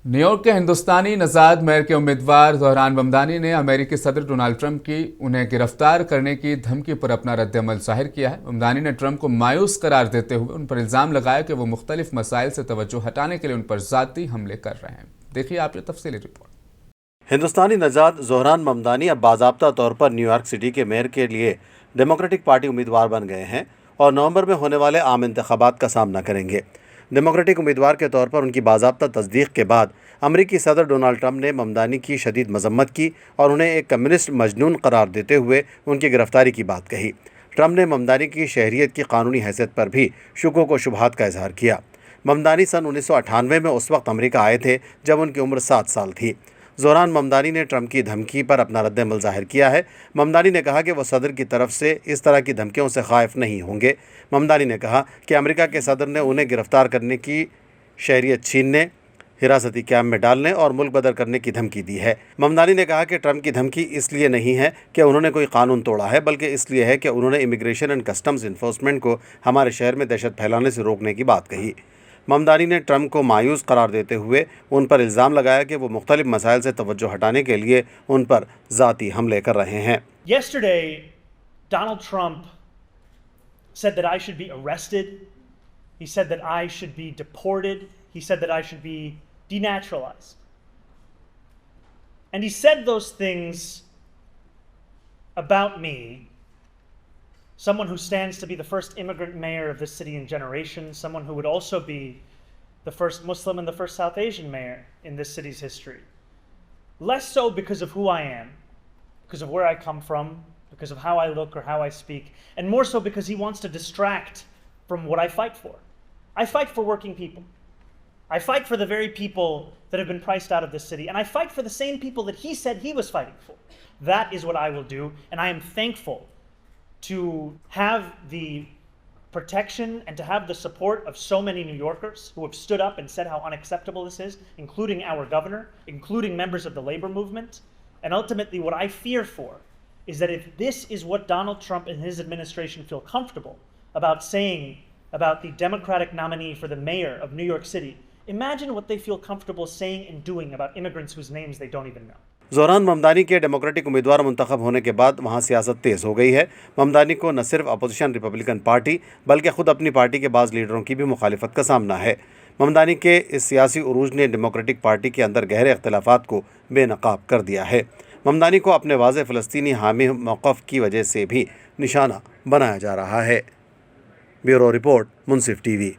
New York کے ہندوستانی نژاد میئر کے امیدوار زہران ممدانی نے امریکی صدر ڈونلڈ ٹرمپ کی انہیں گرفتار کرنے کی دھمکی پر اپنا رد عمل ظاہر کیا ہے۔ ممدانی نے ٹرمپ کو مایوس قرار دیتے ہوئے ان پر الزام لگایا کہ وہ مختلف مسائل سے توجہ ہٹانے کے لیے ان پر ذاتی حملے کر رہے ہیں۔ دیکھیے آپ یہ تفصیلی رپورٹ۔ ہندوستانی نژاد زہران ممدانی اب باضابطہ طور پر نیو یارک سٹی کے میئر کے لیے ڈیموکریٹک پارٹی امیدوار بن گئے ہیں اور نومبر میں ہونے والے عام انتخابات کا سامنا کریں گے۔ ڈیموکریٹک امیدوار کے طور پر ان کی باضابطہ تصدیق کے بعد امریکی صدر ڈونلڈ ٹرمپ نے ممدانی کی شدید مذمت کی اور انہیں ایک کمیونسٹ مجنون قرار دیتے ہوئے ان کی گرفتاری کی بات کہی۔ ٹرمپ نے ممدانی کی شہریت کی قانونی حیثیت پر بھی شکوک و شبہات کا اظہار کیا۔ ممدانی سن 1998 میں اس وقت امریکہ آئے تھے جب ان کی عمر 7 سال تھی۔ زہران ممدانی نے ٹرمپ کی دھمکی پر اپنا رد عمل ظاہر کیا ہے۔ ممدانی نے کہا کہ وہ صدر کی طرف سے اس طرح کی دھمکیوں سے خائف نہیں ہوں گے۔ ممدانی نے کہا کہ امریکہ کے صدر نے انہیں گرفتار کرنے کی، شہریت چھیننے، حراستی کیمپ میں ڈالنے اور ملک بدر کرنے کی دھمکی دی ہے۔ ممدانی نے کہا کہ ٹرمپ کی دھمکی اس لیے نہیں ہے کہ انہوں نے کوئی قانون توڑا ہے، بلکہ اس لیے ہے کہ انہوں نے امیگریشن اینڈ کسٹمز انفورسمنٹ کو ہمارے شہر میں دہشت پھیلانے سے روکنے کی بات کہی۔ ممدانی نے ٹرمپ کو مایوس قرار دیتے ہوئے ان پر الزام لگایا کہ وہ مختلف مسائل سے توجہ ہٹانے کے لیے ان پر ذاتی حملے کر رہے ہیں۔ Yesterday, Donald Trump said that I should be arrested. He said that I should be deported. He said that I should be denaturalized. And he said those things about me, someone who stands to be the first immigrant mayor of this city in generations, someone who would also be the first Muslim and the first South Asian mayor in this city's history. Less so because of who I am, because of where I come from, because of how I look or how I speak, and more so because he wants to distract from what I fight for. I fight for working people. I fight for the very people that have been priced out of this city, and I fight for the same people that he said he was fighting for. That is what I will do, and I am thankful to have the protection and to have the support of so many New Yorkers who have stood up and said how unacceptable this is, including our governor, including members of the labor movement. And ultimately what I fear for is that if this is what Donald Trump and his administration feel comfortable about saying about the Democratic nominee for the mayor of New York City, imagine what they feel comfortable saying and doing about immigrants whose names they don't even know. Dhahran Mamdani کے democratic امیدوار منتخب ہونے کے بعد وہاں سیاست تیز ہو گئی ہے۔ ممدانی کو نہ صرف اپوزیشن ریپبلکن پارٹی بلکہ خود اپنی پارٹی کے بعض لیڈروں کی بھی مخالفت کا سامنا ہے۔ ممدانی کے اس سیاسی عروج نے ڈیموکریٹک پارٹی کے اندر گہرے اختلافات کو بے نقاب کر دیا ہے۔ ممدانی کو اپنے واضح فلسطینی حامی موقف کی وجہ سے بھی نشانہ بنایا جا رہا ہے۔ بیورو رپورٹ، منصف ٹی وی۔